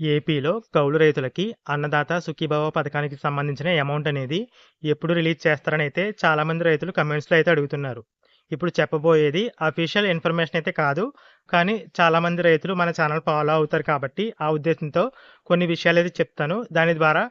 ఏపీలో కౌలు రైతులకి అన్నదాత సుఖీభవ పథకానికి సంబంధించిన అమౌంట్ అనేది ఎప్పుడు రిలీజ్ చేస్తారని అయితే చాలామంది రైతులు కమెంట్స్‌లో అయితే అడుగుతున్నారు. ఇప్పుడు చెప్పబోయేది అఫీషియల్ ఇన్ఫర్మేషన్ అయితే కాదు. కానీ చాలామంది రైతులు మన ఛానల్ ఫాలో అవుతారు కాబట్టి ఆ ఉద్దేశంతో కొన్ని విషయాలైతే చెప్తాను. దాని ద్వారా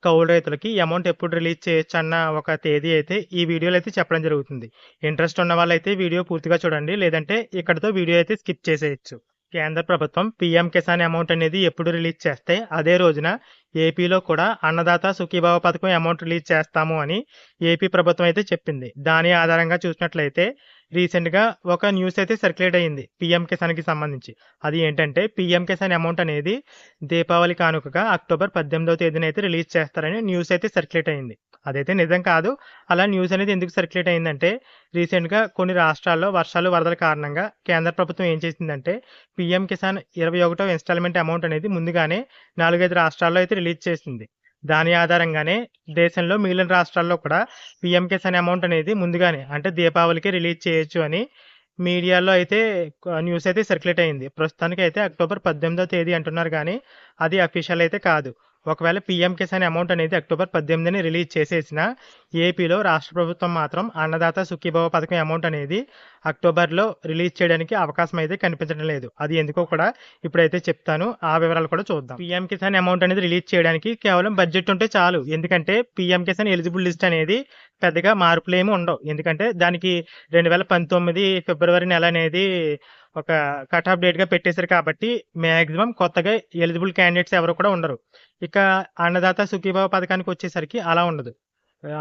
కౌలు రైతులకి అమౌంట్ ఎప్పుడు రిలీజ్ చేయొచ్చన్న ఒక తేదీ అయితే ఈ వీడియోలో అయితే చెప్పడం జరుగుతుంది. ఇంట్రెస్ట్ ఉన్న వాళ్ళైతే వీడియో పూర్తిగా చూడండి. లేదంటే ఇక్కడితో వీడియో అయితే స్కిప్ చేసేయొచ్చు. కేంద్ర ప్రభుత్వం పీఎం కిసాన్ అమౌంట్ అనేది ఎప్పుడు రిలీజ్ చేస్తే అదే రోజున ఏపీలో కూడా అన్నదాత సుఖీభవ పథకం అమౌంట్ రిలీజ్ చేస్తాము అని ఏపీ ప్రభుత్వం అయితే చెప్పింది. దాని ఆధారంగా చూసినట్లయితే రీసెంట్‌గా ఒక న్యూస్ అయితే సర్క్యులేట్ అయింది పీఎం కిసాన్‌కి సంబంధించి. అది ఏంటంటే పీఎం కిసాన్ అమౌంట్ అనేది దీపావళి కానుకగా అక్టోబర్ 18వ తేదీన అయితే రిలీజ్ చేస్తారని న్యూస్ అయితే సర్క్యులేట్ అయింది. అదైతే నిజం కాదు. అలా న్యూస్ అనేది ఎందుకు సర్క్యులేట్ అయిందంటే రీసెంట్‌గా కొన్ని రాష్ట్రాల్లో వర్షాలు, వరదల కారణంగా కేంద్ర ప్రభుత్వం ఏం చేసిందంటే పీఎం కిసాన్ 21వ ఇన్‌స్టాల్‌మెంట్ అమౌంట్ అనేది ముందుగానే 4, 5 రాష్ట్రాల్లో అయితే రిలీజ్ చేసింది. దాని ఆధారంగానే దేశంలో మిగిలిన రాష్ట్రాల్లో కూడా పీఎం కిసాన్ అమౌంట్ అనేది ముందుగానే అంటే దీపావళికి రిలీజ్ చేయొచ్చు అని మీడియాలో అయితే న్యూస్ అయితే సర్క్యులేట్ అయింది. ప్రస్తుతానికైతే అక్టోబర్ 18వ తేదీ అంటున్నారు గానీ, అది అఫీషియల్ అయితే కాదు. ఒకవేళ పీఎం కిసాన్ అమౌంట్ అనేది అక్టోబర్ 18ని రిలీజ్ చేసేసినా, ఏపీలో రాష్ట్ర ప్రభుత్వం మాత్రం అన్నదాత సుఖీభవ పథకం అమౌంట్ అనేది అక్టోబర్‌లో రిలీజ్ చేయడానికి అవకాశం అయితే కనిపించడం లేదు. అది ఎందుకో కూడా ఇప్పుడైతే చెప్తాను. ఆ వివరాలు కూడా చూద్దాం. పీఎం కిసాన్ అమౌంట్ అనేది రిలీజ్ చేయడానికి కేవలం బడ్జెట్ ఉంటే చాలు. ఎందుకంటే పీఎం కిసాన్ ఎలిజిబుల్ లిస్ట్ అనేది పెద్దగా మార్పులేమి ఉండవు. ఎందుకంటే దానికి 2019 ఫిబ్రవరి నెల అనేది ఒక కట్ ఆఫ్ డేట్‌గా పెట్టేసారు కాబట్టి మాక్సిమం కొత్తగా ఎలిజిబుల్ క్యాండిడేట్స్ ఎవరు కూడా ఉండరు. ఇక అన్నదాత సుఖీభవ పథకానికొచ్చేసరికి అలా ఉండదు.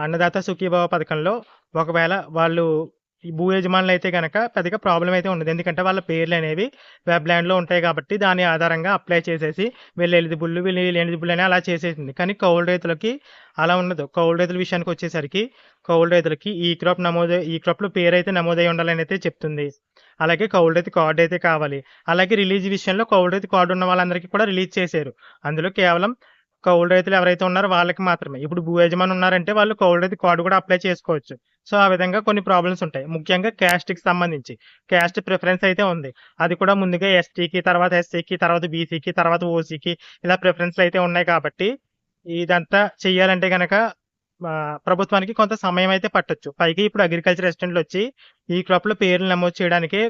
అన్నదాత సుఖీభవ పథకంలో ఒకవేళ వాళ్ళు ఈ భూ యజమానులైతే గనక పెద్దగా ప్రాబ్లమ్ అయితే ఉండదు. ఎందుకంటే వాళ్ళ పేర్లనేవి వెబ్‌ల్యాండ్‌లో ఉంటాయి కాబట్టి దాని ఆధారంగా అప్లై చేసేసి వీళ్ళు ఎలిజిబుల్ అని అలా చేసేసింది. కానీ కౌలు రైతులకి అలా ఉండదు. కౌలు రైతుల విషయానికొచ్చేసరికి కౌలు రైతులకి ఈ క్రాప్‌లో పేరైతే నమోదై ఉండాలని అయితే చెప్తుంది. అలాగే కౌలు రైతు కార్డ్ అయితే కావాలి. అలాగే రిలీజ్ విషయంలో కౌలు రైతు కార్డ్ ఉన్న వాళ్ళందరికీ కూడా రిలీజ్ చేశారు. అందులో కేవలం కౌలు రైతులు ఎవరైతే ఉన్నారో వాళ్ళకి మాత్రమే. ఇప్పుడు భూ యజమాని ఉన్నారంటే వాళ్ళు కౌలు రైతు కార్డ్ కూడా అప్లై చేసుకోవచ్చు. సో, ఆ విధంగా కొన్ని ప్రాబ్లమ్స్ ఉంటాయి. ముఖ్యంగా క్యాస్ట్‌కి సంబంధించి. క్యాస్ట్ ప్రిఫరెన్స్ అయితే ఉంది. అది కూడా ముందుగా ఎస్టీకి, తర్వాత ఎస్సీకి, తర్వాత బీసీకి, తర్వాత ఓసీకి ఇలా ప్రిఫరెన్స్‌లు అయితే ఉన్నాయి కాబట్టి ఇదంతా చెయ్యాలంటే గనక ప్రభుత్వానికి కొంత సమయం అయితే పట్టొచ్చు. పైగా ఇప్పుడు అగ్రికల్చర్ అసిస్టెంట్‌లొచ్చి ఈ క్రాప్‌లో పేర్లు నమోదు చేయడానికే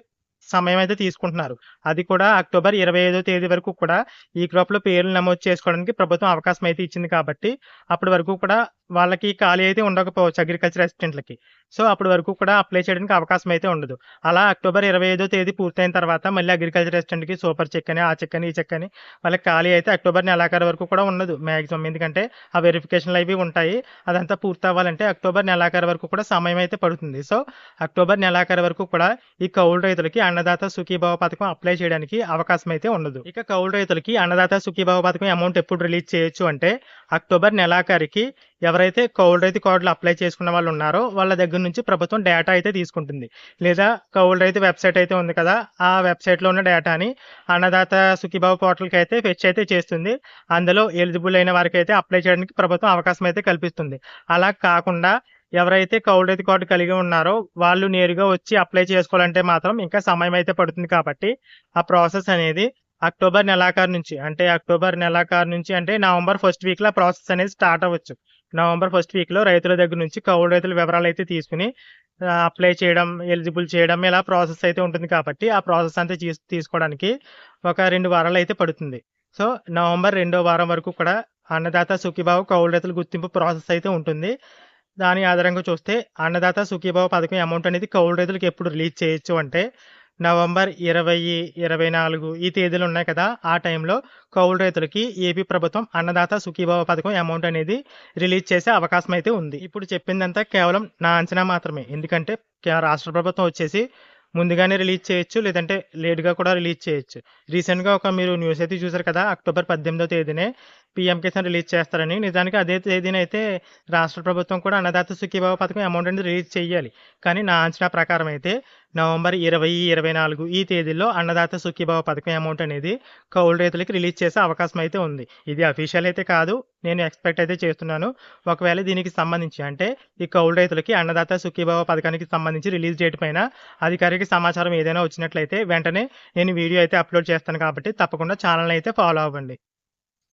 సమయం అయితే తీసుకుంటున్నారు. అది కూడా అక్టోబర్ 25వ తేదీ వరకు కూడా ఈ క్రాప్‌లో పేర్లు నమోదు చేసుకోవడానికి ప్రభుత్వం అవకాశం అయితే ఇచ్చింది కాబట్టి, అప్పటి వరకు కూడా వాళ్ళకి ఖాళీ అయితే ఉండకపోవచ్చు అగ్రికల్చర్ అసిస్టెంట్‌లకి. సో, అప్పటి వరకు కూడా అప్లై చేయడానికి అవకాశం అయితే ఉండదు. అలా అక్టోబర్ 25వ తేదీ పూర్తయిన తర్వాత మళ్ళీ అగ్రికల్చర్ అసిస్టెంట్‌కి సూపర్ చెక్ అని, ఆ చెక్ అని, ఈ చెక్ అని వాళ్ళకి ఖాళీ అయితే అక్టోబర్ నెలాఖరు వరకు కూడా ఉండదు మాక్సిమం. ఎందుకంటే ఆ వెరిఫికేషన్‌లు అవి ఉంటాయి. అదంతా పూర్తవ్వాలంటే అక్టోబర్ నెలాఖరు వరకు కూడా సమయం అయితే పడుతుంది. సో, అక్టోబర్ నెలాఖరు వరకు కూడా ఈ కౌలు రైతులకి అన్నదాత సుఖీభవ పథకం అప్లై చేయడానికి అవకాశం అయితే ఉండదు. ఇక కౌలు రైతులకి అన్నదాత సుఖీభవ పథకం అమౌంట్ ఎప్పుడు రిలీజ్ చేయొచ్చు అంటే అక్టోబర్ నెలాఖరుకి ఎవరైతే కౌలు రైతు కార్డులు అప్లై చేసుకున్న వాళ్ళు ఉన్నారో వాళ్ళ దగ్గర నుంచి ప్రభుత్వం డేటా అయితే తీసుకుంటుంది. లేదా కౌలు రైతు వెబ్‌సైట్ అయితే ఉంది కదా! ఆ వెబ్‌సైట్‌లో ఉన్న డేటాని అన్నదాత సుఖీభవ పోర్టల్‌కి అయితే ఫెచ్ అయితే చేస్తుంది. అందులో ఎలిజిబుల్ అయిన వారికైతే అప్లై చేయడానికి ప్రభుత్వం అవకాశం అయితే కల్పిస్తుంది. అలా కాకుండా ఎవరైతే కౌలు రైతు కార్డ్ కలిగి ఉన్నారో వాళ్ళు నేరుగా వచ్చి అప్లై చేసుకోవాలంటే మాత్రం ఇంకా సమయం అయితే పడుతుంది కాబట్టి ఆ ప్రాసెస్ అనేది అక్టోబర్ నెలాఖరు నుంచి అంటే నవంబర్ ఫస్ట్ వీక్‌లో ఆ ప్రాసెస్ అనేది స్టార్ట్ అవ్వచ్చు. నవంబర్ ఫస్ట్ వీక్‌లో రైతుల దగ్గర నుంచి కౌలు రైతుల వివరాలైతే తీసుకొని అప్లై చేయడం, ఎలిజిబుల్ చేయడం ఇలా ప్రాసెస్ అయితే ఉంటుంది కాబట్టి ఆ ప్రాసెస్ అంతా తీసుకోవడానికి ఒక 2 వారాలైతే పడుతుంది. సో, నవంబర్ రెండో వారం వరకు కూడా అన్నదాత సుఖీభావ కౌలు రైతుల గుర్తింపు ప్రాసెస్ అయితే ఉంటుంది. దాని ఆధారంగా చూస్తే అన్నదాత సుఖీభవ పథకం అమౌంట్ అనేది కౌలు రైతులకు ఎప్పుడు రిలీజ్ చేయొచ్చు అంటే నవంబర్ 20, 24 ఈ తేదీలు ఉన్నాయి కదా! ఆ టైంలో కౌలు రైతులకి ఏపీ ప్రభుత్వం అన్నదాత సుఖీభవ పథకం అమౌంట్ అనేది రిలీజ్ చేసే అవకాశం అయితే ఉంది. ఇప్పుడు చెప్పిందంతా కేవలం నా అంచనా మాత్రమే. ఎందుకంటే రాష్ట్ర ప్రభుత్వం వచ్చేసి ముందుగానే రిలీజ్ చేయొచ్చు. లేదంటే లేట్‌గా కూడా రిలీజ్ చేయొచ్చు. రీసెంట్‌గా మీరు న్యూస్ అయితే చూసారు కదా! అక్టోబర్ 18వ తేదీనే పీఎం కిసాన్ రిలీజ్ చేస్తారని. నిజానికి అదే తేదీనైతే రాష్ట్ర ప్రభుత్వం కూడా అన్నదాత సుఖీభవ పథకం అమౌంట్ అనేది రిలీజ్ చేయాలి. కానీ నా అంచనా ప్రకారం అయితే నవంబర్ 20, 24 ఈ తేదీల్లో అన్నదాత సుఖీభవ పథకం అమౌంట్ అనేది కౌలు రైతులకి రిలీజ్ చేసే అవకాశం అయితే ఉంది. ఇది అఫీషియల్ అయితే కాదు. నేను ఎక్స్‌పెక్ట్ అయితే చేస్తున్నాను. ఒకవేళ దీనికి సంబంధించి అంటే ఈ కౌలు రైతులకి అన్నదాత సుఖీభవ పథకానికి సంబంధించి రిలీజ్ డేట్ పైన అధికారిక సమాచారం ఏదైనా వచ్చినట్లయితే వెంటనే నేను వీడియో అయితే అప్‌లోడ్ చేస్తాను కాబట్టి తప్పకుండా ఛానెల్‌ని అయితే ఫాలో అవ్వండి.